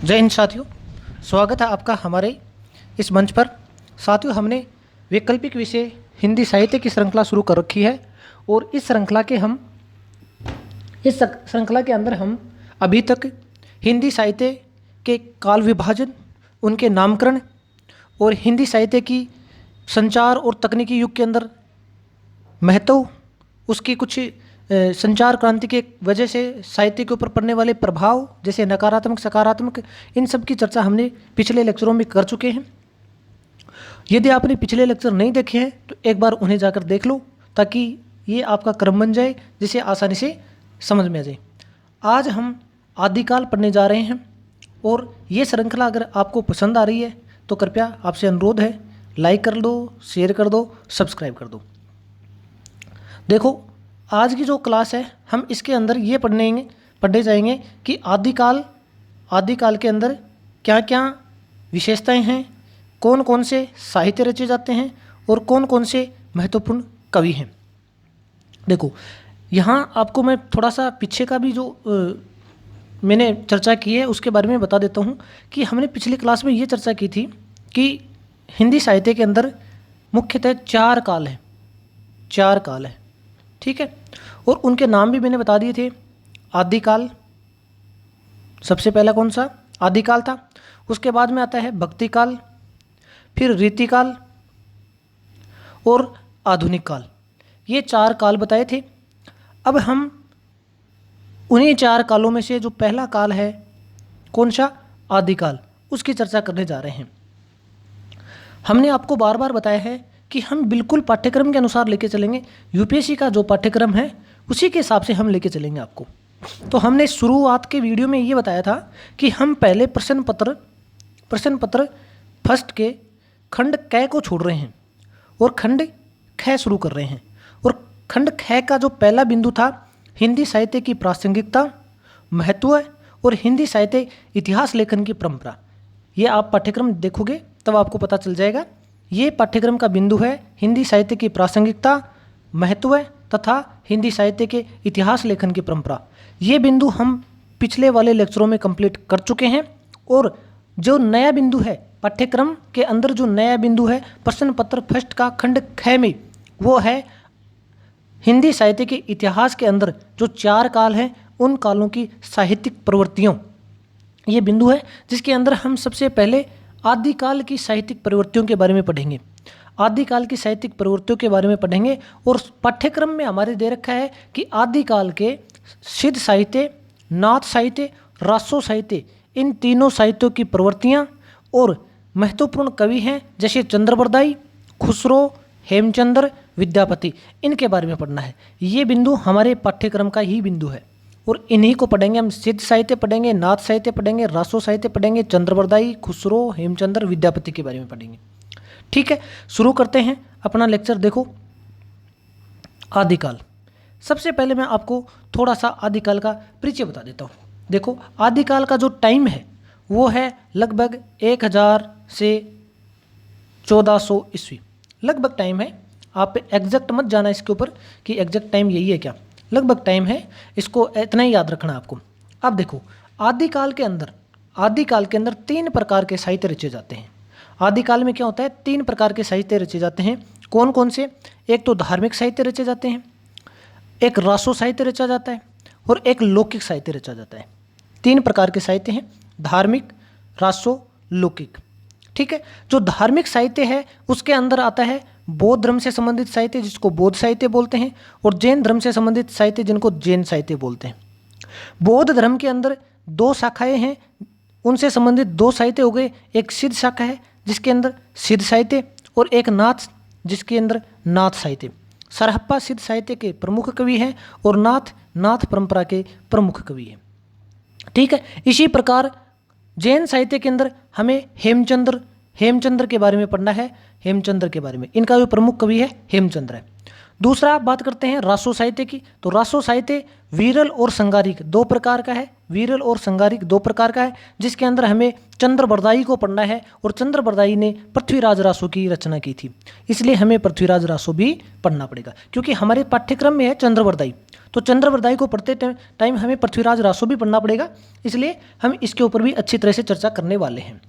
जय हिंद साथियों, स्वागत है आपका हमारे इस मंच पर। साथियों, हमने वैकल्पिक विषय हिंदी साहित्य की श्रृंखला शुरू कर रखी है और इस श्रृंखला के अंदर हम अभी तक हिंदी साहित्य के काल विभाजन, उनके नामकरण और हिंदी साहित्य की संचार और तकनीकी युग के अंदर महत्व, उसकी कुछ संचार क्रांति के वजह से साहित्य के ऊपर पड़ने वाले प्रभाव, जैसे नकारात्मक सकारात्मक, इन सब की चर्चा हमने पिछले लेक्चरों में कर चुके हैं। यदि आपने पिछले लेक्चर नहीं देखे हैं तो एक बार उन्हें जाकर देख लो, ताकि ये आपका क्रम बन जाए, जिसे आसानी से समझ में आ जाए। आज हम आदिकाल पढ़ने जा रहे हैं और ये श्रृंखला अगर आपको पसंद आ रही है तो कृपया आपसे अनुरोध है, लाइक कर दो, शेयर कर दो, सब्सक्राइब कर दो। देखो, आज की जो क्लास है हम इसके अंदर ये पढ़ने जाएंगे कि आदिकाल के अंदर क्या क्या विशेषताएं हैं, कौन कौन से साहित्य रचे जाते हैं और कौन कौन से महत्वपूर्ण कवि हैं। देखो, यहाँ आपको मैं थोड़ा सा पीछे का भी जो मैंने चर्चा की है उसके बारे में बता देता हूँ कि हमने पिछली क्लास में ये चर्चा की थी कि हिंदी साहित्य के अंदर मुख्यतः चार काल है, ठीक है। और उनके नाम भी मैंने बता दिए थे। आदिकाल, सबसे पहला कौन सा आदिकाल था। उसके बाद में आता है भक्ति काल, फिर रीतिकाल और आधुनिक काल। ये चार काल बताए थे। अब हम उन्हीं चार कालों में से जो पहला काल है, कौन सा, आदिकाल, उसकी चर्चा करने जा रहे हैं। हमने आपको बार बार बताया है कि हम बिल्कुल पाठ्यक्रम के अनुसार लेके चलेंगे। यूपीएससी का जो पाठ्यक्रम है उसी के हिसाब से हम लेके चलेंगे आपको। तो हमने शुरुआत के वीडियो में ये बताया था कि हम पहले प्रश्न पत्र फर्स्ट के खंड क को छोड़ रहे हैं और खंड ख शुरू कर रहे हैं। और खंड ख का जो पहला बिंदु था, हिंदी साहित्य की प्रासंगिकता, महत्व और हिंदी साहित्य इतिहास लेखन की परंपरा। ये आप पाठ्यक्रम देखोगे तब आपको पता चल जाएगा। ये पाठ्यक्रम का बिंदु है हिंदी साहित्य की प्रासंगिकता, महत्व तथा हिंदी साहित्य के इतिहास लेखन की परंपरा। ये बिंदु हम पिछले वाले लेक्चरों में कंप्लीट कर चुके हैं। और जो नया बिंदु है पाठ्यक्रम के अंदर, जो नया बिंदु है प्रश्न पत्र फर्स्ट का खंड ख में, वो है हिंदी साहित्य के इतिहास के अंदर जो चार काल हैं उन कालों की साहित्यिक प्रवृत्तियों। ये बिंदु है जिसके अंदर हम सबसे पहले आदिकाल की साहित्यिक प्रवृत्तियों के बारे में पढ़ेंगे। आदिकाल की साहित्यिक प्रवृत्तियों के बारे में पढ़ेंगे। और पाठ्यक्रम में हमारे दे रखा है कि आदिकाल के सिद्ध साहित्य, नाथ साहित्य, रासो साहित्य, इन तीनों साहित्यों की प्रवृत्तियाँ और महत्वपूर्ण कवि हैं जैसे चंद्रबरदाई, खुसरो, हेमचंद्र, विद्यापति, इनके बारे में पढ़ना है। ये बिंदु हमारे पाठ्यक्रम का ही बिंदु है और इन्हीं को पढ़ेंगे हम। सिद्ध साहित्य पढ़ेंगे, नाथ साहित्य पढ़ेंगे, रासो साहित्य पढ़ेंगे, चंद्रबरदाई, खुसरो, हेमचंद्र, विद्यापति के बारे में पढ़ेंगे। ठीक है, शुरू करते हैं अपना लेक्चर। देखो, आदिकाल। सबसे पहले मैं आपको थोड़ा सा आदिकाल का परिचय बता देता हूँ। देखो, आदिकाल का जो टाइम है वो है लगभग 1000 से 1400 ईस्वी, लगभग टाइम है। आप एग्जैक्ट मत जाना इसके ऊपर कि एग्जैक्ट टाइम यही है क्या, लगभग टाइम है, इसको इतना ही याद रखना आपको। अब देखो, आदिकाल के अंदर 3 प्रकार के साहित्य रचे जाते हैं। आदिकाल में क्या होता है, 3 प्रकार के साहित्य रचे जाते हैं। कौन कौन से? एक तो धार्मिक साहित्य रचे जाते हैं, एक रासो साहित्य रचा जाता है और एक लौकिक साहित्य रचा जाता है। 3 प्रकार के साहित्य हैं, धार्मिक, रासो, लौकिक। ठीक है, जो धार्मिक साहित्य है उसके अंदर आता है बौद्ध धर्म से संबंधित साहित्य, जिसको बौद्ध साहित्य बोलते हैं, और जैन धर्म से संबंधित साहित्य, जिनको जैन साहित्य बोलते हैं। बौद्ध धर्म के अंदर 2 शाखाएं हैं, उनसे संबंधित 2 साहित्य हो गए। एक सिद्ध शाखा है जिसके अंदर सिद्ध साहित्य, और एक नाथ जिसके अंदर नाथ साहित्य। सरहप्पा सिद्ध साहित्य के प्रमुख कवि हैं और नाथ परंपरा के प्रमुख कवि हैं। ठीक है, इसी प्रकार जैन साहित्य के अंदर हमें हेमचंद्र के बारे में पढ़ना है। हेमचंद्र के बारे में, इनका जो प्रमुख कवि है हेमचंद्र है। दूसरा बात करते हैं रासो साहित्य की। तो रासो साहित्य वीरल और संगारिक 2 प्रकार का है। वीरल और संगारिक दो प्रकार का है, जिसके अंदर हमें चंद्रबरदाई को पढ़ना है और चंद्रबरदाई ने पृथ्वीराज रासो की रचना की थी, इसलिए हमें पृथ्वीराज रासो भी पढ़ना पड़ेगा, क्योंकि हमारे पाठ्यक्रम में है चंद्रबरदाई, तो चंद्रबरदाई को पढ़ते टाइम हमें पृथ्वीराज रासो भी पढ़ना पड़ेगा, इसलिए हम इसके ऊपर भी अच्छी तरह से चर्चा करने वाले हैं।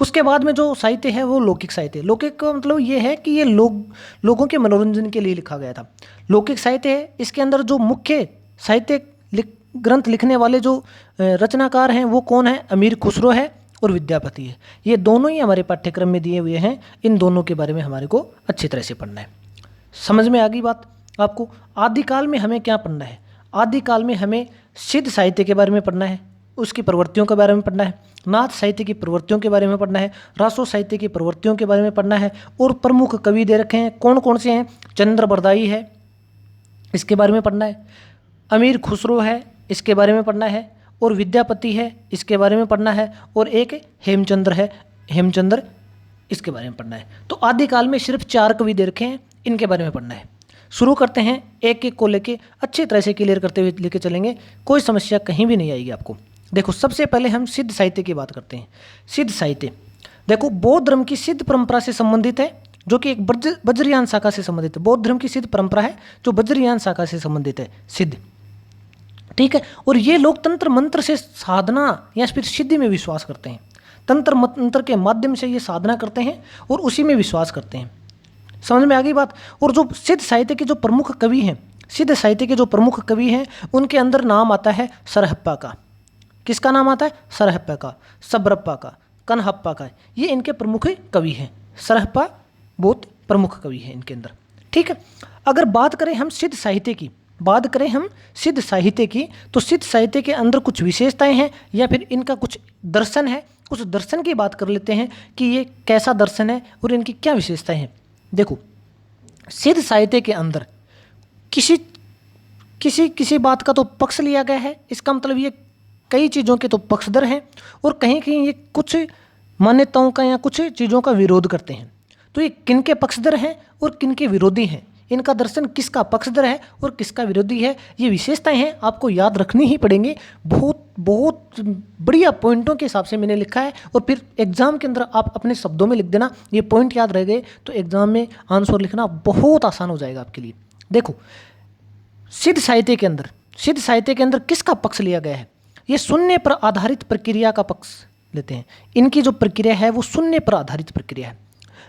उसके बाद में जो साहित्य है वो लौकिक साहित्य। लौकिक का मतलब ये है कि ये लोगों के मनोरंजन के लिए लिखा गया था। लौकिक साहित्य है, इसके अंदर जो मुख्य साहित्य ग्रंथ लिखने वाले जो रचनाकार हैं वो कौन है? अमीर खुसरो है और विद्यापति है। ये दोनों ही हमारे पाठ्यक्रम में दिए हुए हैं, इन दोनों के बारे में हमारे को अच्छी तरह से पढ़ना है। समझ में आ गई बात आपको? आदिकाल में हमें क्या पढ़ना है? आदिकाल में हमें सिद्ध साहित्य के बारे में पढ़ना है, उसकी प्रवृत्तियों के बारे में पढ़ना है, नाथ साहित्य की प्रवृत्तियों के बारे में पढ़ना है, रासो साहित्य की प्रवृत्तियों के बारे में पढ़ना है, और प्रमुख कवि दे रखे हैं कौन कौन से हैं? चंद्रबरदाई है, इसके बारे में पढ़ना है, अमीर खुसरो है, इसके बारे में पढ़ना है, और विद्यापति है, इसके बारे में पढ़ना है, और एक हेमचंद्र है, हेमचंद्र, इसके बारे में पढ़ना है। तो आदिकाल में सिर्फ 4 कवि दे रखे हैं, इनके बारे में पढ़ना है। शुरू करते हैं, एक एक को लेके अच्छी तरह से क्लियर करते हुए लेके चलेंगे, कोई समस्या कहीं भी नहीं आएगी आपको। देखो, सबसे पहले हम सिद्ध साहित्य की बात करते हैं। सिद्ध साहित्य देखो, बौद्ध धर्म की सिद्ध परंपरा से संबंधित है, जो कि एक वज्रयान शाखा से संबंधित है। बौद्ध धर्म की सिद्ध परंपरा है जो वज्रयान शाखा से संबंधित है, सिद्ध, ठीक है। और ये लोग तंत्र मंत्र से साधना या फिर सिद्धि में विश्वास करते हैं। तंत्र मंत्र के माध्यम से ये साधना करते हैं और उसी में विश्वास करते हैं। समझ में आ गई बात? और जो सिद्ध साहित्य के जो प्रमुख कवि हैं, सिद्ध साहित्य के जो प्रमुख कवि हैं, उनके अंदर नाम आता है सरहप्पा का। किसका नाम आता है? सरहप्पा का, सबरप्पा का, कनहप्पा का। ये इनके प्रमुख कवि हैं। सरहप्पा बहुत प्रमुख कवि हैं इनके अंदर, ठीक है। अगर बात करें हम सिद्ध साहित्य की, तो सिद्ध साहित्य के अंदर कुछ विशेषताएं हैं या फिर इनका कुछ दर्शन है। उस दर्शन की बात कर लेते हैं कि ये कैसा दर्शन है और इनकी क्या विशेषताएं हैं। देखो, सिद्ध साहित्य के अंदर किसी बात का तो पक्ष लिया गया है, इसका मतलब ये कई चीज़ों के तो पक्षधर हैं, और कहीं कहीं ये कुछ मान्यताओं का या कुछ चीज़ों का विरोध करते हैं। तो ये किन के पक्षधर हैं और किन के विरोधी हैं, इनका दर्शन किसका पक्षधर है और किसका विरोधी है, ये विशेषताएं हैं, आपको याद रखनी ही पड़ेंगी। बहुत बहुत बढ़िया पॉइंटों के हिसाब से मैंने लिखा है, और फिर एग्जाम के अंदर आप अपने शब्दों में लिख देना। ये पॉइंट याद रह गए तो एग्जाम में आंसर लिखना बहुत आसान हो जाएगा आपके लिए। देखो, सिद्ध साहित्य के अंदर किसका पक्ष लिया गया है? ये शून्य पर आधारित प्रक्रिया का पक्ष लेते हैं। इनकी जो प्रक्रिया है वो शून्य पर आधारित प्रक्रिया है।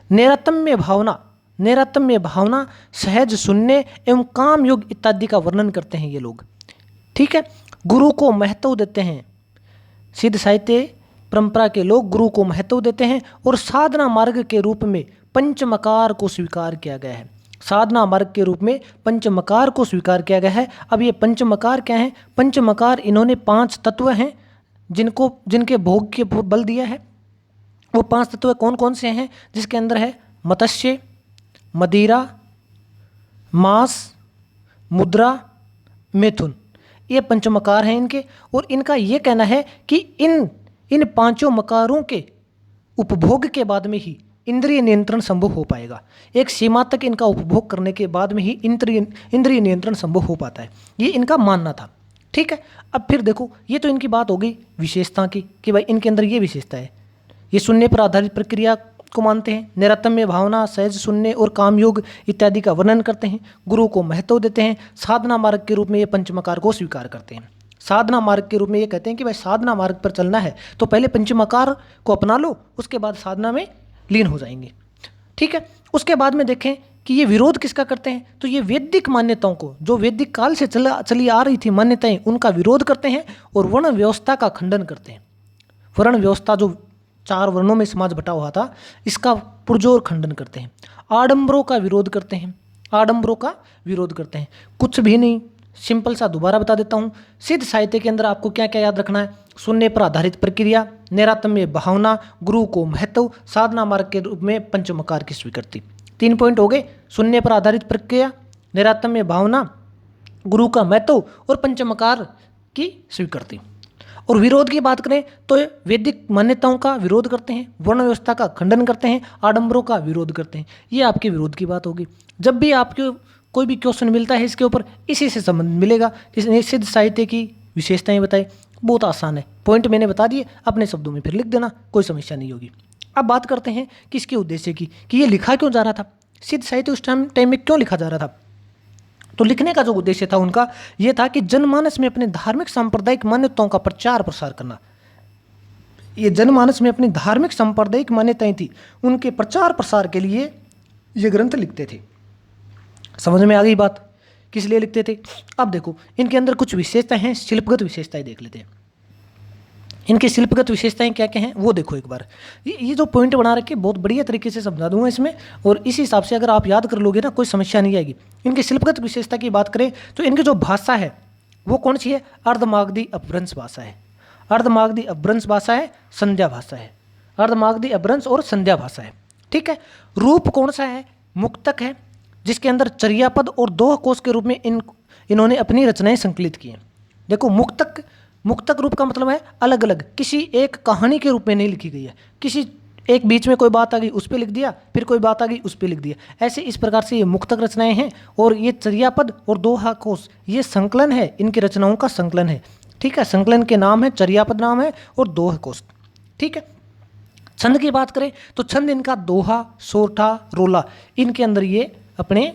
नैरतम्य भावना, सहज शून्य एवं काम योग इत्यादि का वर्णन करते हैं ये लोग, ठीक है। गुरु को महत्व देते हैं। सिद्ध साहित्य परंपरा के लोग गुरु को महत्व देते हैं, और साधना मार्ग के रूप में पंचमकार को स्वीकार किया गया है। साधना मार्ग के रूप में पंचमकार को स्वीकार किया गया है। अब ये पंचमकार क्या है? पंचमकार इन्होंने 5 तत्व हैं जिनके भोग के बल दिया है। वो 5 तत्व कौन कौन से हैं? जिसके अंदर है मत्स्य, मदिरा, मांस, मुद्रा, मैथुन। ये पंचमकार हैं इनके, और इनका ये कहना है कि इन 5 मकारों के उपभोग के बाद में ही इंद्रिय नियंत्रण संभव हो पाएगा। एक सीमा तक इनका उपभोग करने के बाद में ही इंद्रिय नियंत्रण संभव हो पाता है, ये इनका मानना था, ठीक है। अब फिर देखो, ये तो इनकी बात हो गई विशेषता की कि भाई इनके अंदर ये विशेषता है। ये शून्य पर आधारित प्रक्रिया को मानते हैं, नैरतम्य भावना, सहज शून्य और काम योग इत्यादि का वर्णन करते हैं, गुरु को महत्व देते हैं, साधना मार्ग के रूप में ये पंचमकार को स्वीकार करते हैं। साधना मार्ग के रूप में ये कहते हैं कि भाई साधना मार्ग पर चलना है तो पहले पंचमकार को अपना लो, उसके बाद साधना में लीन हो जाएंगे, ठीक है। उसके बाद में देखें कि ये विरोध किसका करते हैं, तो ये वैदिक मान्यताओं को, जो वैदिक काल से चली आ रही थी मान्यताएं, उनका विरोध करते हैं और वर्ण व्यवस्था का खंडन करते हैं। वर्ण व्यवस्था, जो 4 वर्णों में समाज बटा हुआ था, इसका पुरजोर खंडन करते हैं। आडंबरों का विरोध करते हैं, कुछ भी नहीं, सिंपल सा दोबारा बता देता हूँ। सिद्ध साहित्य के अंदर आपको क्या क्या याद रखना है? शून्य पर आधारित प्रक्रिया, नैरतम्य भावना, गुरु को महत्व, साधना मार्ग के रूप में पंचमकार की स्वीकृति। 3 पॉइंट हो गए। शून्य पर आधारित प्रक्रिया, नैरतम्य भावना, गुरु का महत्व और पंचमकार की स्वीकृति। और विरोध की बात करें तो वैदिक मान्यताओं का विरोध करते हैं, वर्ण व्यवस्था का खंडन करते हैं, आडंबरों का विरोध करते हैं। ये आपके विरोध की बात होगी। जब भी आपको कोई भी क्वेश्चन मिलता है इसके ऊपर, इसी से संबंध मिलेगा। इसने सिद्ध साहित्य की विशेषताएं बताई, बहुत आसान है, पॉइंट मैंने बता दिए, अपने शब्दों में फिर लिख देना, कोई समस्या नहीं होगी। अब बात करते हैं कि इसके उद्देश्य की, कि ये लिखा क्यों जा रहा था, सिद्ध साहित्य उस टाइम में क्यों लिखा जा रहा था। तो लिखने का जो उद्देश्य था उनका ये था कि जनमानस में अपने धार्मिक सांप्रदायिक मान्यताओं का प्रचार प्रसार करना। ये जनमानस में अपनी धार्मिक सांप्रदायिक मान्यताएं थी, उनके प्रचार प्रसार के लिए ये ग्रंथ लिखते थे। समझ में आ गई बात, किस लिए लिखते थे। अब देखो इनके अंदर कुछ विशेषताएं हैं, शिल्पगत विशेषताएं देख लेते हैं। इनकी शिल्पगत विशेषताएं क्या क्या हैं वो देखो एक बार। ये जो पॉइंट बना रखे बहुत बढ़िया तरीके से समझा दूंगा इसमें, और इस हिसाब से अगर आप याद कर लोगे ना कोई समस्या नहीं आएगी। इनकी शिल्पगत विशेषता की बात करें तो इनकी जो भाषा है वो कौन सी है, अर्धमागधी अपभ्रंश भाषा है। अर्धमागधी अपभ्रंश भाषा है, संध्या भाषा है। अर्धमागधी अपभ्रंश और संध्या भाषा है, ठीक है। रूप कौन सा है, मुक्तक है, जिसके अंदर चर्यापद और दोह कोश के रूप में इन्होंने अपनी रचनाएं संकलित की हैं। देखो मुक्तक रूप का मतलब है अलग अलग, किसी एक कहानी के रूप में नहीं लिखी गई है, किसी एक बीच में कोई बात आ गई उस पर लिख दिया, फिर कोई बात आ गई उस पर लिख दिया, ऐसे इस प्रकार से ये मुक्तक रचनाएं हैं। और ये चर्यापद और दोहा कोश ये संकलन है, इनकी रचनाओं का संकलन है, ठीक है। संकलन के नाम है, चर्यापद नाम है और दोहा कोश, ठीक है। छंद की बात करें तो छंद इनका दोहा, सोरठा, रोला, इनके अंदर ये अपने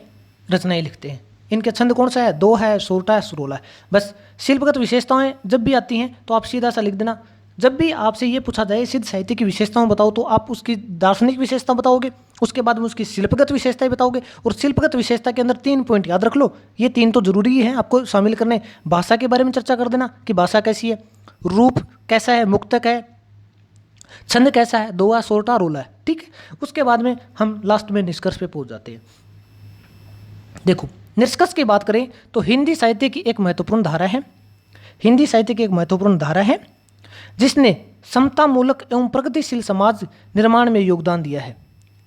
रचनाएं लिखते हैं। इनके छंद कौन सा है, दो है, सोरठा है, सुरोला है। बस शिल्पगत विशेषताएं जब भी आती हैं तो आप सीधा सा लिख देना। जब भी आपसे ये पूछा जाए सिद्ध साहित्य की विशेषताओं बताओ, तो आप उसकी दार्शनिक विशेषता बताओगे, उसके बाद में उसकी शिल्पगत विशेषताएं बताओगे। और शिल्पगत विशेषता के अंदर 3 पॉइंट याद रख लो, ये 3 तो जरूरी है आपको शामिल करने। भाषा के बारे में चर्चा कर देना कि भाषा कैसी है, रूप कैसा है, मुक्तक है, छंद कैसा है, दोहा, सोरठा, रोला है, ठीक है। उसके बाद में हम लास्ट में निष्कर्ष पे पहुंच जाते हैं। देखो निष्कर्ष की बात करें तो हिंदी साहित्य की एक महत्वपूर्ण धारा है, हिंदी साहित्य की एक महत्वपूर्ण धारा है जिसने समतामूलक एवं प्रगतिशील समाज निर्माण में योगदान दिया है,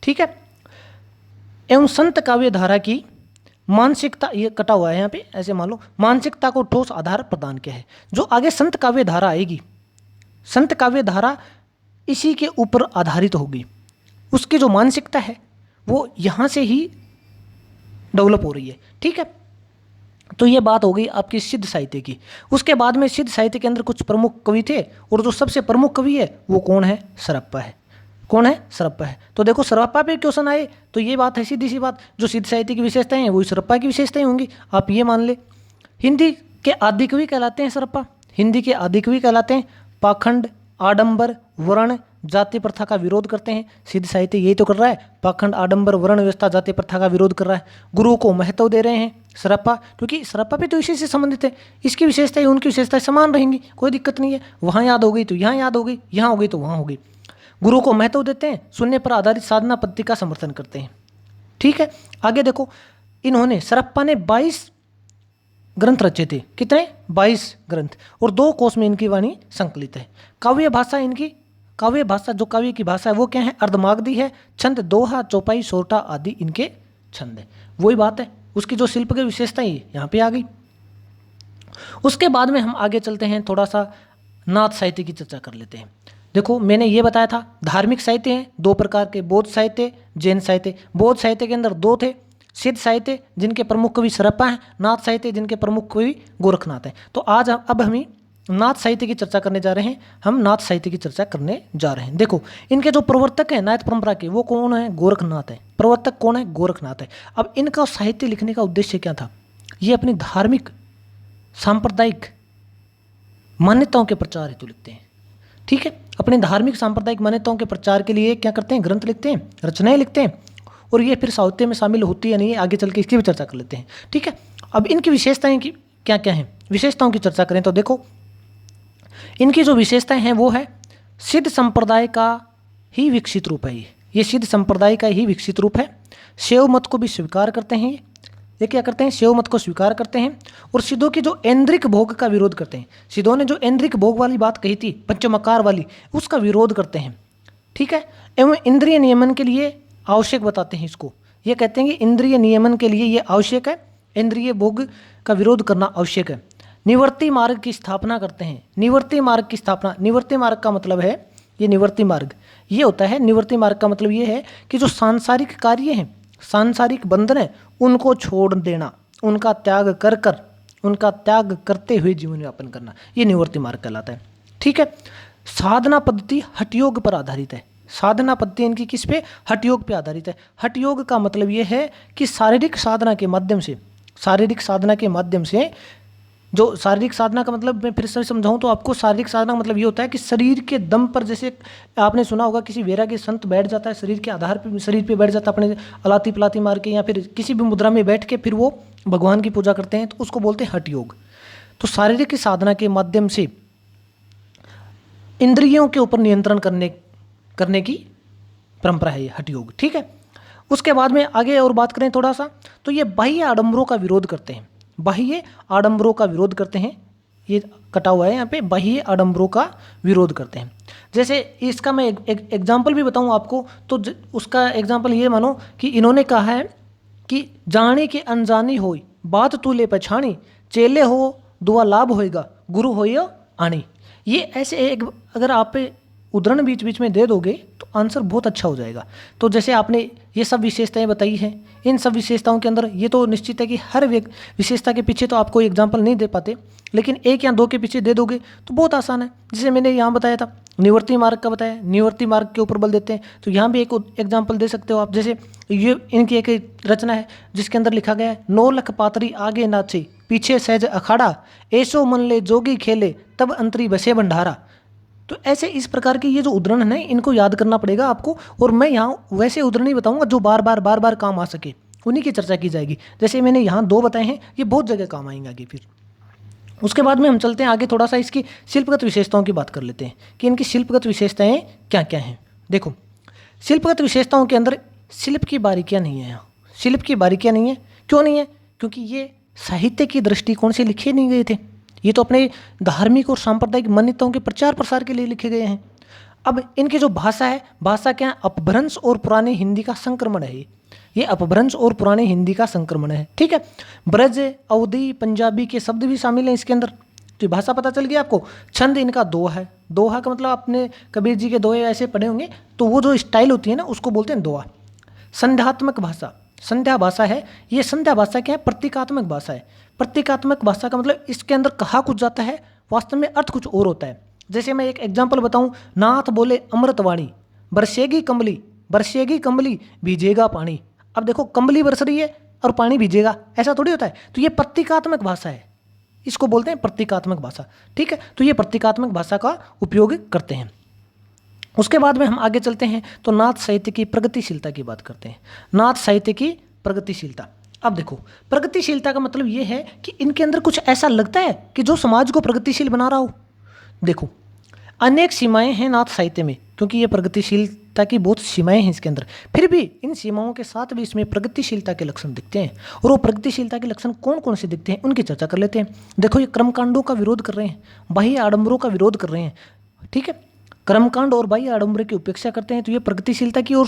ठीक है। एवं संत काव्य धारा की मानसिकता, ये कटा हुआ है यहाँ पे, ऐसे मान लो, मानसिकता को ठोस आधार प्रदान किया है। जो आगे संत काव्य धारा आएगी, संत काव्य धारा इसी के ऊपर आधारित होगी, उसकी जो मानसिकता है वो यहाँ से ही डेवलप हो रही है, ठीक है। तो ये बात हो गई आपकी सिद्ध साहित्य की। उसके बाद में सिद्ध साहित्य के अंदर कुछ प्रमुख कवि थे, और जो सबसे प्रमुख कवि है वो कौन है, सरप्पा है। कौन है, सरप्पा है। तो देखो सरप्पा पे क्वेश्चन आए तो ये बात है, सीधी सी बात, जो सिद्ध साहित्य की विशेषताएं हैं वही सरप्पा की विशेषताएं होंगी, आप ये मान ले। हिंदी के आदि कवि कहलाते हैं सरप्पा, हिंदी के आदि कवि कहलाते हैं। पाखंड, आडंबर, वर्ण, जाति प्रथा का विरोध करते हैं। सिद्ध साहित्य यही तो कर रहा है, पाखंड, आडंबर, वर्ण व्यवस्था, जाति प्रथा का विरोध कर रहा है। गुरु को महत्व दे रहे हैं सरप्पा, क्योंकि सरप्पा भी तो इसी से संबंधित है, इसकी विशेषताएं उनकी विशेषताएं समान रहेंगी, कोई दिक्कत नहीं है। वहाँ याद हो गई तो यहाँ याद हो गई, यहाँ हो गई तो वहाँ हो गई। गुरु को महत्व देते हैं, शून्य पर आधारित साधना पद्धति का समर्थन करते हैं, ठीक है। आगे देखो, इन्होंने सरप्पा ने 22 ग्रंथ रचे थे। कितने, 22 ग्रंथ, और 2 कोश में इनकी वाणी संकलित है। काव्य भाषा इनकी, काव्य भाषा जो काव्य की भाषा है वो क्या है, अर्धमागधी है। छंद दोहा, चौपाई, सोरठा आदि इनके छंद है। वही बात है, उसकी जो शिल्प की विशेषताएं यहाँ पे आ गई। उसके बाद में हम आगे चलते हैं, थोड़ा सा नाथ साहित्य की चर्चा कर लेते हैं। देखो मैंने ये बताया था धार्मिक साहित्य हैं 2 प्रकार के, बौद्ध साहित्य, जैन साहित्य। बौद्ध साहित्य के अंदर 2 थे, सिद्ध साहित्य जिनके प्रमुख कवि सरप्पा हैं, नाथ साहित्य जिनके प्रमुख कवि गोरखनाथ हैं। तो आज अब हम नाथ साहित्य की चर्चा करने जा रहे हैं, हम नाथ साहित्य की चर्चा करने जा रहे हैं। देखो इनके जो प्रवर्तक हैं नाथ परंपरा के, वो कौन है, गोरखनाथ है। प्रवर्तक कौन है, गोरखनाथ है। अब इनका साहित्य लिखने का उद्देश्य क्या था, ये अपनी धार्मिक सांप्रदायिक मान्यताओं के प्रचार हेतु लिखते हैं, ठीक है। अपने धार्मिक सांप्रदायिक मान्यताओं के प्रचार के लिए क्या करते हैं, ग्रंथ लिखते हैं, रचनाएं लिखते हैं, और ये फिर साहित्य में शामिल होती है नहीं है, आगे चल के इसकी भी चर्चा कर लेते हैं, ठीक है। अब इनकी विशेषताएं की क्या क्या हैं, विशेषताओं की चर्चा करें तो देखो इनकी जो विशेषताएं हैं वो है सिद्ध संप्रदाय का ही विकसित रूप है। ये सिद्ध संप्रदाय का ही विकसित रूप है। शैव मत को भी स्वीकार करते हैं, ये क्या करते हैं, शैव मत को स्वीकार करते हैं। और सिद्धों की जो ऐन्द्रिक भोग का विरोध करते हैं, सिद्धों ने जो ऐन्द्रिक भोग वाली बात कही थी पंचमकार वाली, उसका विरोध करते हैं, ठीक है। एवं इंद्रिय नियमन के लिए आवश्यक बताते हैं इसको, ये कहते हैं कि इंद्रिय नियमन के लिए ये आवश्यक है, इंद्रिय भोग का विरोध करना आवश्यक है। निवर्ती मार्ग की स्थापना करते हैं। निवर्ती मार्ग की स्थापना, निवर्ती मार्ग का मतलब है, ये निवर्ती मार्ग ये होता है, निवर्ती मार्ग का मतलब ये है कि जो सांसारिक कार्य हैं, सांसारिक बंधन है, उनको छोड़ देना, उनका त्याग कर कर उनका त्याग करते हुए जीवन यापन करना, ये निवृत्ति मार्ग कहलाता है। ठीक है। साधना पद्धति हठयोग पर आधारित है। साधना पद्धति इनकी किस पे? हठयोग पे आधारित है। हठयोग का मतलब ये है कि शारीरिक साधना के माध्यम से, शारीरिक साधना के माध्यम से, जो शारीरिक साधना का मतलब मैं फिर से समझाऊं तो आपको, शारीरिक साधना का मतलब ये होता है कि शरीर के दम पर, जैसे आपने सुना होगा किसी वैराग्य संत बैठ जाता है शरीर के आधार पर, शरीर पे बैठ जाता है अपने अलाती पलाती मार के, या फिर किसी भी मुद्रा में बैठ के फिर वो भगवान की पूजा करते हैं, तो उसको बोलते हैं हठ योग। तो शारीरिक की साधना के माध्यम से इंद्रियों के ऊपर नियंत्रण करने की परंपरा है ये हठ योग। ठीक है। उसके बाद में आगे और बात करें थोड़ा सा, तो ये बाह्य आडंबरों का विरोध करते हैं। बाह्य आडंबरों का विरोध करते हैं, ये कटा हुआ है यहाँ पे, बाह्य आडंबरों का विरोध करते हैं। जैसे इसका मैं एक एग्जाम्पल भी बताऊँ आपको, तो उसका एग्जाम्पल ये मानो कि इन्होंने कहा है कि जाने के अनजानी होई बात तू ले पछाणी, चेले हो दुआ लाभ होएगा गुरु होइयो आनी। ये ऐसे एक, अगर आप उदाहरण बीच बीच में दे दोगे तो आंसर बहुत अच्छा हो जाएगा। तो जैसे आपने ये सब विशेषताएं बताई हैं, इन सब विशेषताओं के अंदर ये तो निश्चित है कि हर विशेषता के पीछे तो आपको एग्जाम्पल नहीं दे पाते, लेकिन एक या दो के पीछे दे दोगे तो बहुत आसान है। जैसे मैंने यहाँ बताया था निवृत्ति मार्ग का बताया, निवृत्ति मार्ग के ऊपर बल देते हैं, तो यहाँ भी एक एग्जाम्पल दे सकते हो आप। जैसे ये इनकी एक रचना है जिसके अंदर लिखा गया है, 9 लख पातरी आगे नाचे पीछे सहज अखाड़ा, ऐसो मन ले जोगी खेले तब अंतरी बसे भंडारा। तो ऐसे इस प्रकार के ये जो उदाहरण है इनको याद करना पड़ेगा आपको, और मैं यहाँ वैसे उदाहरण ही बताऊंगा जो बार बार काम आ सके, उन्हीं की चर्चा की जाएगी। जैसे मैंने यहाँ 2 बताए हैं, ये बहुत जगह काम आएंगे आगे। फिर उसके बाद में हम चलते हैं आगे, थोड़ा सा इसकी शिल्पगत विशेषताओं की बात कर लेते हैं कि इनकी शिल्पगत विशेषताएं क्या क्या हैं। देखो, शिल्पगत विशेषताओं के अंदर शिल्प की बारीकियाँ नहीं है। यहाँ शिल्प की बारीकियाँ नहीं है। क्यों नहीं है? क्योंकि ये साहित्य की दृष्टिकोण से लिखे नहीं गए थे, ये तो अपने धार्मिक और सांप्रदायिक मान्यताओं के प्रचार प्रसार के लिए लिखे गए हैं। अब इनकी जो भाषा है, भाषा क्या है? अपभ्रंश और पुराने हिंदी का संक्रमण है। ये अपभ्रंश और पुराने हिंदी का संक्रमण है। ठीक है। ब्रज, अवधी, पंजाबी के शब्द भी शामिल हैं इसके अंदर। तो भाषा पता चल गया आपको। छंद इनका दोहा है। दोहा का मतलब आपने कबीर जी के दोहे ऐसे पढ़े होंगे, तो वो जो स्टाइल होती है ना उसको बोलते हैं दोहा। संध्यात्मक भाषा, संध्या भाषा है। ये संध्या भाषा क्या है? प्रतीकात्मक भाषा है। प्रतीकात्मक भाषा का मतलब इसके अंदर कहा कुछ जाता है, वास्तव में अर्थ कुछ और होता है। जैसे मैं एक एग्जाम्पल बताऊं, नाथ बोले अमृतवाणी, बरसेगी कंबली भीजेगा पानी। अब देखो, कंबली बरस रही है और पानी भीजेगा, ऐसा थोड़ी होता है। तो ये प्रतीकात्मक भाषा है, इसको बोलते हैं प्रतीकात्मक भाषा। ठीक है। तो ये प्रतीकात्मक भाषा का उपयोग करते हैं। उसके बाद में हम आगे चलते हैं तो नाथ साहित्य की प्रगतिशीलता की बात करते हैं। नाथ साहित्य की प्रगतिशीलता। अब देखो, प्रगतिशीलता का मतलब ये है कि इनके अंदर कुछ ऐसा लगता है कि जो समाज को प्रगतिशील बना रहा हो। देखो, अनेक सीमाएं हैं नाथ साहित्य में, क्योंकि ये प्रगतिशीलता की बहुत सीमाएं हैं इसके अंदर। फिर भी इन सीमाओं के साथ भी इसमें प्रगतिशीलता के लक्षण दिखते हैं। और वो प्रगतिशीलता के लक्षण कौन कौन से दिखते हैं उनकी चर्चा कर लेते हैं। देखो, ये कर्मकांडों का विरोध कर रहे हैं, बाह्य आडंबरों का विरोध कर रहे हैं। ठीक है। कर्मकांड और बाह्य आडंबर की उपेक्षा करते हैं, तो ये प्रगतिशीलता की ओर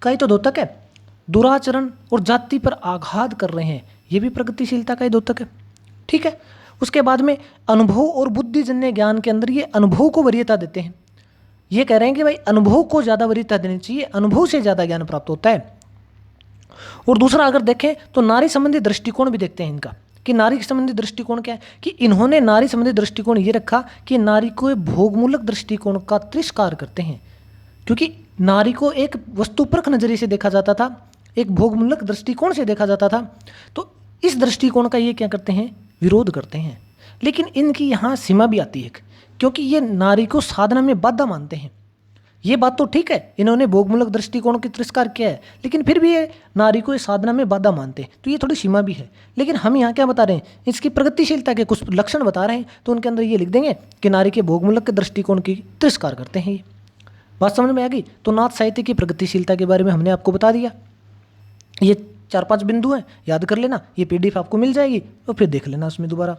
का ही तो द्योतक है। दुराचरण और जाति पर आघात कर रहे हैं, ये भी प्रगतिशीलता का ही द्योतक है। ठीक है। उसके बाद में अनुभव और बुद्धिजन्य ज्ञान के अंदर ये अनुभव को वरीयता देते हैं। ये कह रहे हैं कि भाई अनुभव को ज़्यादा वरीयता देनी चाहिए, अनुभव से ज़्यादा ज्ञान प्राप्त होता है। और दूसरा अगर देखें तो नारी संबंधी दृष्टिकोण भी देखते हैं इनका, कि नारी संबंधी दृष्टिकोण क्या है, कि इन्होंने नारी संबंधी दृष्टिकोण ये रखा कि नारी को भोगमूलक दृष्टिकोण का तिरस्कार करते हैं, क्योंकि नारी को एक वस्तुपरक नजरिए से देखा जाता था, एक भोगमूलक दृष्टिकोण से देखा जाता था। तो इस दृष्टिकोण का ये क्या करते हैं? विरोध करते हैं। लेकिन इनकी यहाँ सीमा भी आती है, क्योंकि ये नारी को साधना में बाधा मानते हैं। ये बात तो ठीक है, इन्होंने भोगमूलक दृष्टिकोण की तिरस्कार किया है, लेकिन फिर भी ये नारी को साधना में बाधा मानते हैं, तो ये थोड़ी सीमा भी है। लेकिन हम यहाँ क्या बता रहे हैं? इसकी प्रगतिशीलता के कुछ लक्षण बता रहे हैं, तो उनके अंदर ये लिख देंगे कि नारी के भोगमूलक के दृष्टिकोण की तिरस्कार करते हैं। ये बात समझ में आ गई? तो नाथ साहित्य की प्रगतिशीलता के बारे में हमने आपको बता दिया। ये 4-5 बिंदु हैं, याद कर लेना। ये PDF आपको मिल जाएगी, तो फिर देख लेना उसमें दोबारा।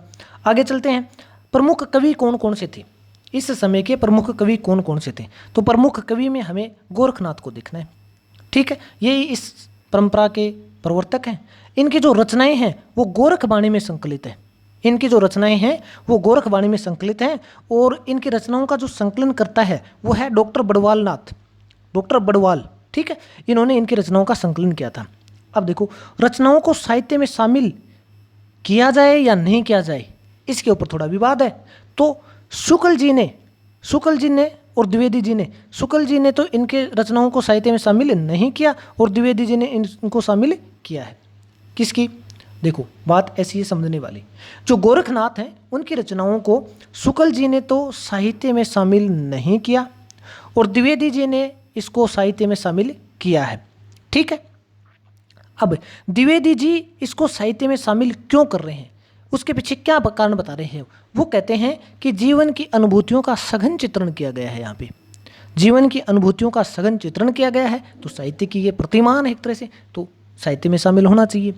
आगे चलते हैं, प्रमुख कवि कौन कौन से थे? इस समय के प्रमुख कवि कौन कौन से थे? तो प्रमुख कवि में हमें गोरखनाथ को देखना है। ठीक है। ये इस परंपरा के प्रवर्तक हैं। इनकी जो रचनाएं हैं वो गोरखवाणी में संकलित है। इनकी जो रचनाएं हैं वो गोरखवाणी में संकलित हैं, और इनकी रचनाओं का जो संकलन करता है वो है डॉक्टर बड़वाल नाथ, डॉक्टर बड़वाल। ठीक है। इन्होंने इनकी रचनाओं का संकलन किया था। अब देखो, रचनाओं को साहित्य में शामिल किया जाए या नहीं किया जाए, इसके ऊपर थोड़ा विवाद है। तो शुक्ल जी ने और द्विवेदी जी ने, शुक्ल जी ने तो इनके रचनाओं को साहित्य में शामिल नहीं किया और द्विवेदी जी ने इनको शामिल किया है। किसकी? देखो बात ऐसी है समझने वाली। जो गोरखनाथ हैं उनकी रचनाओं को शुक्ल जी ने तो साहित्य में शामिल नहीं किया और द्विवेदी जी ने इसको साहित्य में शामिल किया है। ठीक है, अब द्विवेदी जी इसको साहित्य में शामिल क्यों कर रहे हैं, उसके पीछे क्या कारण बता रहे हैं? वो कहते हैं कि जीवन की अनुभूतियों का सघन चित्रण किया गया है। यहाँ पे जीवन की अनुभूतियों का सघन चित्रण किया गया है, तो साहित्य की ये प्रतिमान है एक तरह से, तो साहित्य में शामिल होना चाहिए।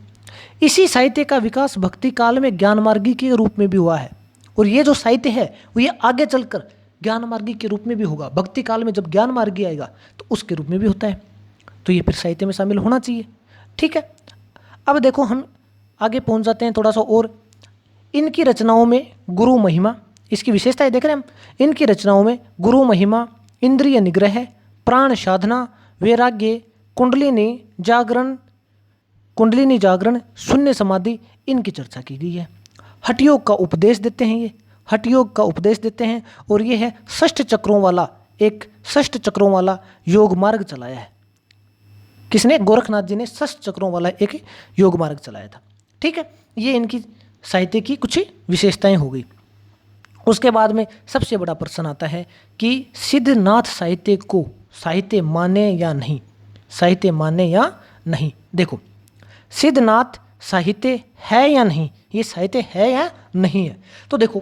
इसी साहित्य का विकास भक्ति काल में ज्ञानमार्गी के रूप में भी हुआ है, और ये जो साहित्य है वो ये आगे चलकर ज्ञानमार्गी के रूप में भी होगा। भक्ति काल में जब ज्ञानमार्गी आएगा तो उसके रूप में भी होता है, तो ये फिर साहित्य में शामिल होना चाहिए। ठीक है, अब देखो हम आगे पहुंच जाते हैं थोड़ा सा और। इनकी रचनाओं में गुरु महिमा, इसकी विशेषताएं देख रहे हैं हम। इनकी रचनाओं में गुरु महिमा, इंद्रिय निग्रह, प्राण साधना, वैराग्य, कुंडलिनी जागरण, शून्य समाधि, इनकी चर्चा की गई है। हठयोग का उपदेश देते हैं, ये हठयोग का उपदेश देते हैं, और ये है षष्ठ चक्रों वाला योग मार्ग चलाया है। किसने? गोरखनाथ जी ने षष्ठ चक्रों वाला एक योग मार्ग चलाया था। ठीक है, ये इनकी साहित्य की कुछ विशेषताएं हो गई। उसके बाद में सबसे बड़ा प्रश्न आता है कि सिद्धनाथ साहित्य को साहित्य माने या नहीं, साहित्य माने या नहीं। देखो सिद्धनाथ साहित्य है या नहीं, ये साहित्य है या नहीं है। तो देखो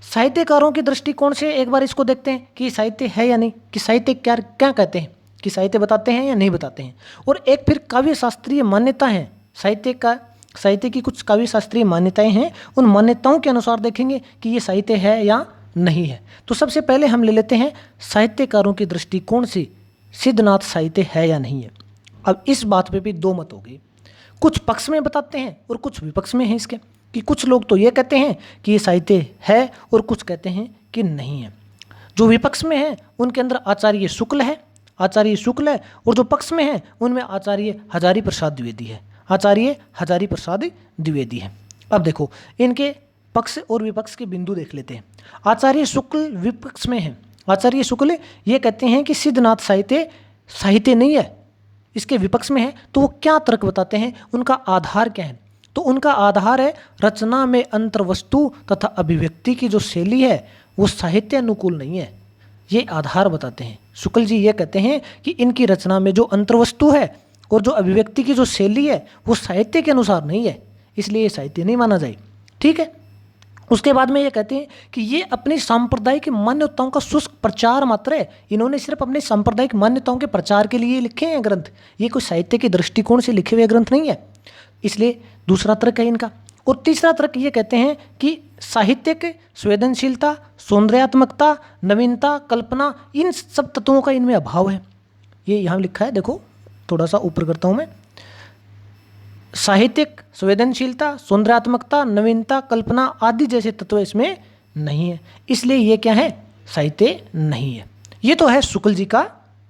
साहित्यकारों के दृष्टिकोण से एक बार इसको देखते हैं कि साहित्य है या नहीं, कि साहित्य क्या क्या कहते हैं, कि साहित्य बताते हैं या नहीं बताते हैं। और एक फिर काव्य शास्त्रीय मान्यता है, साहित्य की कुछ काव्य शास्त्रीय मान्यताएं हैं, उन मान्यताओं के अनुसार देखेंगे कि ये साहित्य है या नहीं है। तो सबसे पहले हम ले लेते हैं साहित्यकारों के दृष्टिकोण से सिद्धनाथ साहित्य है या नहीं है। अब इस बात पे भी दो मत हो गए, कुछ पक्ष में बताते हैं और कुछ विपक्ष में हैं इसके, कि कुछ लोग तो ये कहते हैं कि ये साहित्य है और कुछ कहते हैं कि नहीं है। जो विपक्ष में है उनके अंदर आचार्य शुक्ल है, और जो पक्ष में है उनमें आचार्य हजारी प्रसाद द्विवेदी है। अब देखो इनके पक्ष और विपक्ष के बिंदु देख लेते हैं। आचार्य शुक्ल विपक्ष में है। आचार्य शुक्ल ये कहते हैं कि सिद्धनाथ साहित्य नहीं है, इसके विपक्ष में है। तो वो क्या तर्क बताते हैं, उनका आधार क्या है? तो उनका आधार है रचना में अंतर्वस्तु तथा अभिव्यक्ति की जो शैली है वो साहित्य अनुकूल नहीं है, ये आधार बताते हैं। शुक्ल जी ये कहते हैं कि इनकी रचना में जो अंतर्वस्तु है और जो अभिव्यक्ति की जो शैली है वो साहित्य के अनुसार नहीं है, इसलिए ये साहित्य नहीं माना जाए। ठीक है, उसके बाद में ये कहते हैं कि ये अपनी सांप्रदायिक मान्यताओं का शुष्क प्रचार मात्र है। इन्होंने सिर्फ अपने सांप्रदायिक मान्यताओं के प्रचार के लिए लिखे हैं ग्रंथ, ये कोई साहित्य के दृष्टिकोण से लिखे हुए ग्रंथ नहीं है, इसलिए दूसरा तर्क है इनका। और तीसरा तर्क ये कहते हैं कि साहित्यिक संवेदनशीलता, सौंदर्यात्मकता, नवीनता, कल्पना, इन सब तत्वों का इनमें अभाव है। ये यहाँ लिखा है, देखो थोड़ा सा ऊपर करता हूँ मैं। साहित्यिक संवेदनशीलता, सौंदर्यात्मकता, नवीनता, कल्पना आदि जैसे तत्व इसमें नहीं है, इसलिए ये क्या है, साहित्य नहीं है। ये तो है शुक्ल जी का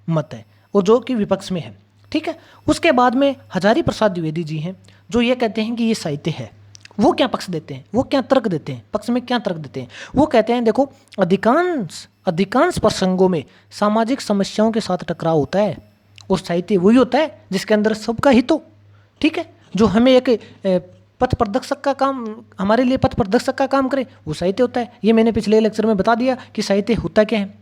मत है, और जो कि विपक्ष में है। ठीक है, उसके बाद में हजारी प्रसाद द्विवेदी जी हैं जो ये कहते हैं कि ये साहित्य है। वो क्या पक्ष देते हैं, वो क्या तर्क देते हैं, पक्ष में क्या तर्क देते हैं? वो कहते हैं देखो अधिकांश प्रसंगों में सामाजिक समस्याओं के साथ टकराव होता है, और साहित्य वही होता है जिसके अंदर सबका हित हो। ठीक है, जो हमें एक हमारे लिए पथ प्रदर्शक का काम करे वो साहित्य होता है। ये मैंने पिछले लेक्चर में बता दिया कि साहित्य होता क्या है।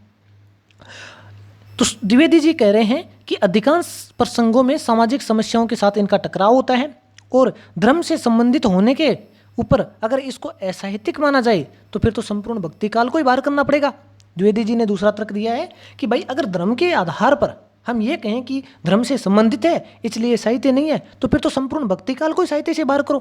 तो द्विवेदी जी कह रहे हैं कि अधिकांश प्रसंगों में सामाजिक समस्याओं के साथ इनका टकराव होता है, और धर्म से संबंधित होने के ऊपर अगर इसको असाहित्यिक माना जाए तो फिर तो संपूर्ण भक्ति काल को ही बाहर करना पड़ेगा। द्विवेदी जी ने दूसरा तर्क दिया है कि भाई अगर धर्म के आधार पर हम ये कहें कि धर्म से संबंधित है इसलिए साहित्य नहीं है, तो फिर तो संपूर्ण भक्ति काल को ही साहित्य से बाहर करो।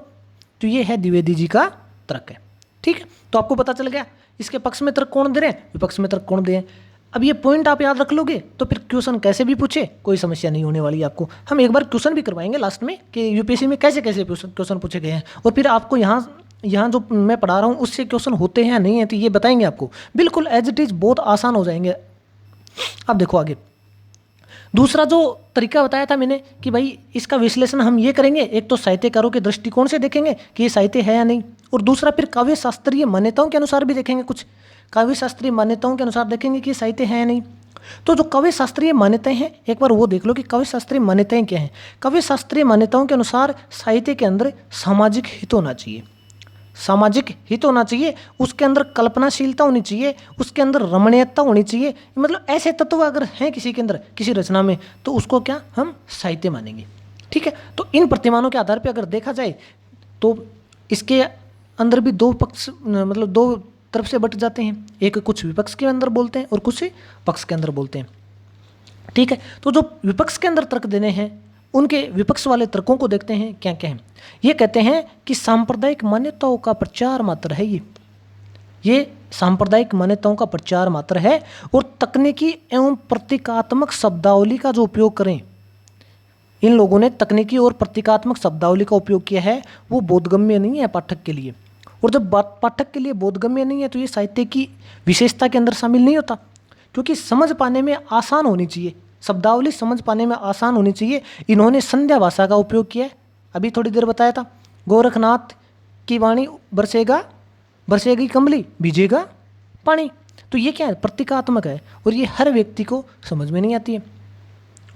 तो ये है द्विवेदी जी का तर्क है। ठीक है, तो आपको पता चल गया इसके पक्ष में तर्क कौन दे रहे हैं, विपक्ष में तर्क कौन दे रहे हैं। अब ये पॉइंट आप याद रख लोगे तो फिर क्वेश्चन कैसे भी पूछे कोई समस्या नहीं होने वाली आपको। हम एक बार क्वेश्चन भी करवाएंगे लास्ट में कि यूपीएससी में कैसे कैसे क्वेश्चन पूछे गए हैं, और फिर आपको यहाँ जो मैं पढ़ा रहा हूँ उससे क्वेश्चन होते हैं या नहीं है तो ये बताएंगे आपको। बिल्कुल एज इट इज़ बहुत आसान हो जाएंगे। अब देखो आगे, दूसरा जो तरीका बताया था मैंने कि भाई इसका विश्लेषण हम ये करेंगे, एक तो साहित्यकारों के दृष्टिकोण से देखेंगे कि ये साहित्य है या नहीं, और दूसरा फिर काव्य शास्त्रीय मान्यताओं के अनुसार भी देखेंगे, कुछ काव्य शास्त्रीय मान्यताओं के अनुसार देखेंगे कि ये साहित्य है या नहीं। तो जो काव्य शास्त्रीय मान्यताएं हैं, एक बार वो देख लो कि काव्य शास्त्रीय मान्यताएं क्या हैं। काव्य शास्त्रीय मान्यताओं के अनुसार साहित्य के अंदर सामाजिक हित होना चाहिए, सामाजिक हित होना चाहिए, उसके अंदर कल्पनाशीलता होनी चाहिए, उसके अंदर रमणीयता होनी चाहिए, मतलब ऐसे तत्व अगर हैं किसी के अंदर, किसी रचना में, तो उसको क्या हम साहित्य मानेंगे। ठीक है, तो इन प्रतिमानों के आधार पर अगर देखा जाए तो इसके अंदर भी दो पक्ष, मतलब दो तरफ से बट जाते हैं, एक कुछ विपक्ष के अंदर बोलते हैं और कुछ पक्ष के अंदर बोलते हैं। ठीक है, तो जो विपक्ष के अंदर तर्क देने हैं, उनके विपक्ष वाले तर्कों को देखते हैं क्या क्या है। ये कहते हैं कि सांप्रदायिक मान्यताओं का प्रचार मात्र है, ये सांप्रदायिक मान्यताओं का प्रचार मात्र है, और तकनीकी एवं प्रतीकात्मक शब्दावली का जो उपयोग करें, इन लोगों ने तकनीकी और प्रतीकात्मक शब्दावली का उपयोग किया है, वो बोधगम्य नहीं है पाठक के लिए। और जब पाठक के लिए बोधगम्य नहीं है तो ये साहित्य की विशेषता के अंदर शामिल नहीं होता, क्योंकि समझ पाने में आसान होनी चाहिए, शब्दावली समझ पाने में आसान होनी चाहिए। इन्होंने संध्या भाषा का उपयोग किया है, अभी थोड़ी देर बताया था, गोरखनाथ की वाणी बरसेगा बरसेगी कमली भीजेगा पानी। तो ये क्या है, प्रतीकात्मक है, और ये हर व्यक्ति को समझ में नहीं आती है।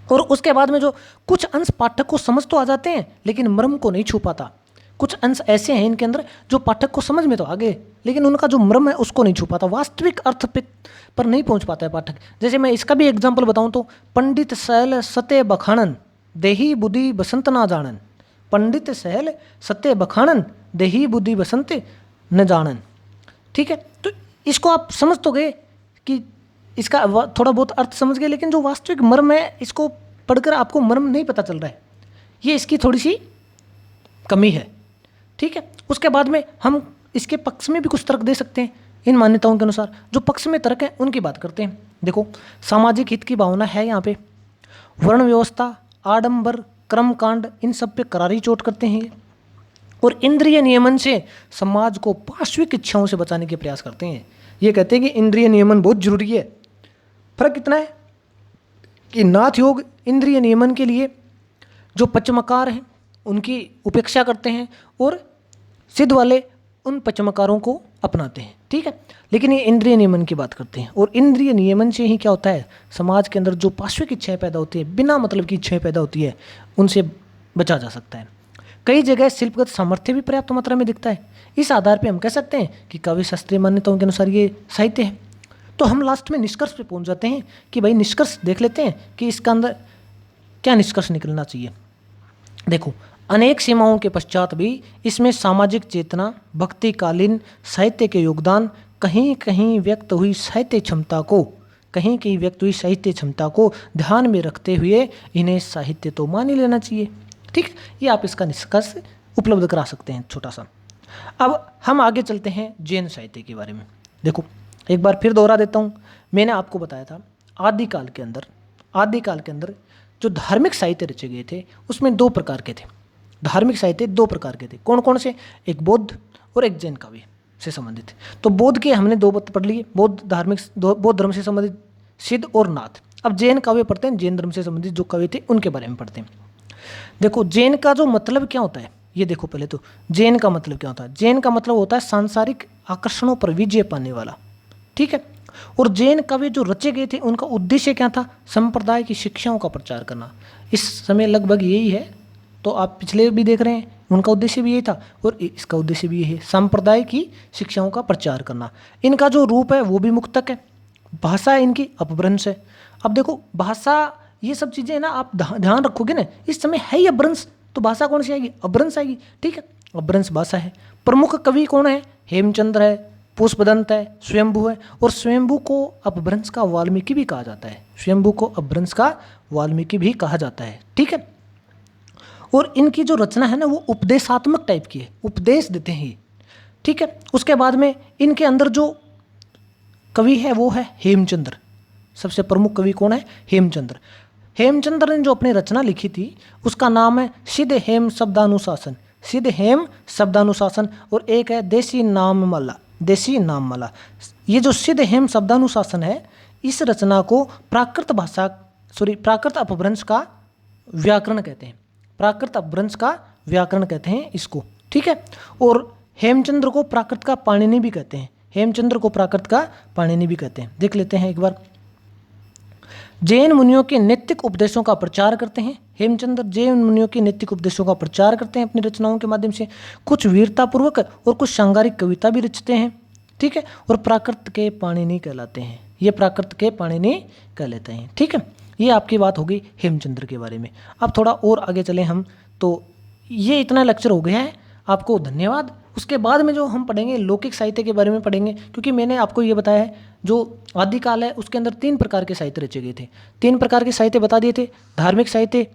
और उसके बाद में जो कुछ अंश पाठक को समझ तो आ जाते हैं लेकिन मर्म को नहीं छू पाता। कुछ अंश ऐसे हैं इनके अंदर जो पाठक को समझ में तो आ गए, लेकिन उनका जो मर्म है उसको नहीं छू पाता, वास्तविक अर्थ पर नहीं पहुंच पाता है पाठक। जैसे मैं इसका भी एग्जांपल बताऊं तो, पंडित सहल सत्य बखानन देही बुद्धि बसंत ना जानन, पंडित सहल सत्य बखानन देही बुद्धि बसंत न जानन। ठीक है, तो इसको आप समझ तो गए कि इसका थोड़ा बहुत अर्थ समझ गए, लेकिन जो वास्तविक मर्म है इसको पढ़कर आपको मर्म नहीं पता चल रहा है, ये इसकी थोड़ी सी कमी है। ठीक है, उसके बाद में हम इसके पक्ष में भी कुछ तर्क दे सकते हैं इन मान्यताओं के अनुसार। जो पक्ष में तर्क है उनकी बात करते हैं। देखो, सामाजिक हित की भावना है यहाँ पे, वर्ण व्यवस्था, आडंबर, कर्मकांड, इन सब पे करारी चोट करते हैं ये, और इंद्रिय नियमन से समाज को पार्श्विक इच्छाओं से बचाने के प्रयास करते हैं। ये कहते हैं कि इंद्रिय नियमन बहुत जरूरी है। फर्क इतना है कि नाथ योग इंद्रिय नियमन के लिए जो पचमकार हैं उनकी उपेक्षा करते हैं, और सिद्ध वाले उन पचमकारों को अपनाते हैं। ठीक है, लेकिन ये इंद्रिय नियमन की बात करते हैं, और इंद्रिय नियमन से ही क्या होता है, समाज के अंदर जो पार्श्विक इच्छाएं पैदा होती है, बिना मतलब की इच्छाएं पैदा होती है, उनसे बचा जा सकता है। कई जगह शिल्पगत सामर्थ्य भी पर्याप्त मात्रा में दिखता है। इस आधार पर हम कह सकते हैं कि काव्य शास्त्रीय मान्यताओं के अनुसार ये साहित्य है। तो हम लास्ट में निष्कर्ष पे पहुंच जाते हैं कि भाई निष्कर्ष देख लेते हैं कि इसका अंदर क्या निष्कर्ष निकलना चाहिए। देखो, अनेक सीमाओं के पश्चात भी इसमें सामाजिक चेतना, भक्तिकालीन साहित्य के योगदान, कहीं कहीं व्यक्त हुई साहित्य क्षमता को ध्यान में रखते हुए इन्हें साहित्य तो मान ही लेना चाहिए। ठीक, ये आप इसका निष्कर्ष उपलब्ध करा सकते हैं छोटा सा। अब हम आगे चलते हैं जैन साहित्य के बारे में। देखो, एक बार फिर दोहरा देता हूँ, मैंने आपको बताया था आदिकाल के अंदर जो धार्मिक साहित्य रचे गए थे उसमें दो प्रकार के थे। धार्मिक साहित्य दो प्रकार के थे, कौन कौन से, एक बौद्ध और एक जैन काव्य से संबंधित। तो बौद्ध के हमने दो पढ़ लिए, बौद्ध धर्म से संबंधित सिद्ध और नाथ। अब जैन काव्य पढ़ते हैं, जैन धर्म से संबंधित जो काव्य थे उनके बारे में पढ़ते हैं। देखो, जैन का जो मतलब क्या होता है, ये देखो पहले तो जैन का मतलब क्या होता है। जैन का मतलब होता है सांसारिक आकर्षणों पर विजय पाने वाला। ठीक है, और जैन काव्य जो रचे गए थे उनका उद्देश्य क्या था, संप्रदाय की शिक्षाओं का प्रचार करना। इस समय लगभग यही है, तो आप पिछले भी देख रहे हैं, उनका उद्देश्य भी यही था और इसका उद्देश्य भी यही है, संप्रदाय की शिक्षाओं का प्रचार करना। इनका जो रूप है वो भी मुक्तक है, भाषा इनकी अपभ्रंश है। अब देखो, भाषा ये सब चीज़ें ना आप ध्यान रखोगे ना, इस समय है ही अपभ्रंश, तो भाषा कौन सी आएगी, अपभ्रंश आएगी। ठीक है, अपभ्रंश भाषा है। प्रमुख कवि कौन है, हेमचंद्र है, पुष्पदंत है, स्वयंभू है, और स्वयंभू को अपभ्रंश का वाल्मीकि भी कहा जाता है। स्वयंभू को अपभ्रंश का वाल्मीकि भी कहा जाता है। ठीक है, और इनकी जो रचना है ना वो उपदेशात्मक टाइप की है, उपदेश देते हैं ये। ठीक है, उसके बाद में इनके अंदर जो कवि है वो है हेमचंद्र। सबसे प्रमुख कवि कौन है, हेमचंद्र। हेमचंद्र ने जो अपनी रचना लिखी थी उसका नाम है सिद्ध हेम शब्दानुशासन, सिद्ध हेम शब्दानुशासन, और एक है देसी नाममाला। ये जो सिद्ध हेम शब्दानुशासन है, इस रचना को प्राकृत भाषा प्राकृत अपभ्रंश का व्याकरण कहते हैं। प्राकृत अपभ्रंश का व्याकरण कहते हैं इसको, ठीक है। और हेमचंद्र को प्राकृत का पाणिनि भी कहते हैं। हेमचंद्र को प्राकृत का पाणिनि भी कहते हैं। देख लेते हैं एक बार। जैन मुनियों के नैतिक उपदेशों का प्रचार करते हैं। हेमचंद्र जैन मुनियों के नैतिक उपदेशों का प्रचार करते हैं अपनी रचनाओं के माध्यम से। कुछ वीरतापूर्वक और कुछ सांगारिक कविता भी रचते हैं, ठीक है। और प्राकृत के पाणिनि कहलाते हैं। ये प्राकृत के पाणिनि कहलाते हैं, ठीक है। ये आपकी बात होगी हेमचंद्र के बारे में। अब थोड़ा और आगे चलें हम, तो ये इतना लेक्चर हो गया है। आपको धन्यवाद। उसके बाद में जो हम पढ़ेंगे लौकिक साहित्य के बारे में पढ़ेंगे, क्योंकि मैंने आपको ये बताया है जो आदिकाल है उसके अंदर 3 प्रकार के साहित्य रचे गए थे। 3 प्रकार के साहित्य बता दिए थे। धार्मिक साहित्य,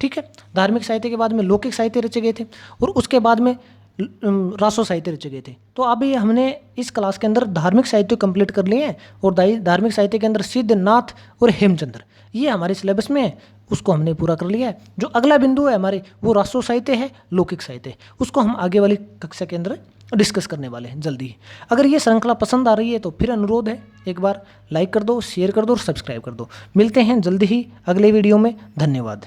ठीक है। धार्मिक साहित्य के बाद में लौकिक साहित्य रचे गए थे और उसके बाद में रासो साहित्य रचे गए थे। तो अभी हमने इस क्लास के अंदर धार्मिक साहित्य कंप्लीट कर लिए हैं और धार्मिक साहित्य के अंदर सिद्धनाथ और हेमचंद्र ये हमारे सिलेबस में है, उसको हमने पूरा कर लिया है। जो अगला बिंदु है हमारे वो रासो साहित्य है, लौकिक साहित्य है, उसको हम आगे वाली कक्षा के अंदर डिस्कस करने वाले हैं जल्दी ही। अगर ये श्रृंखला पसंद आ रही है तो फिर अनुरोध है एक बार लाइक कर दो, शेयर कर दो और सब्सक्राइब कर दो। मिलते हैं जल्दी ही अगले वीडियो में। धन्यवाद।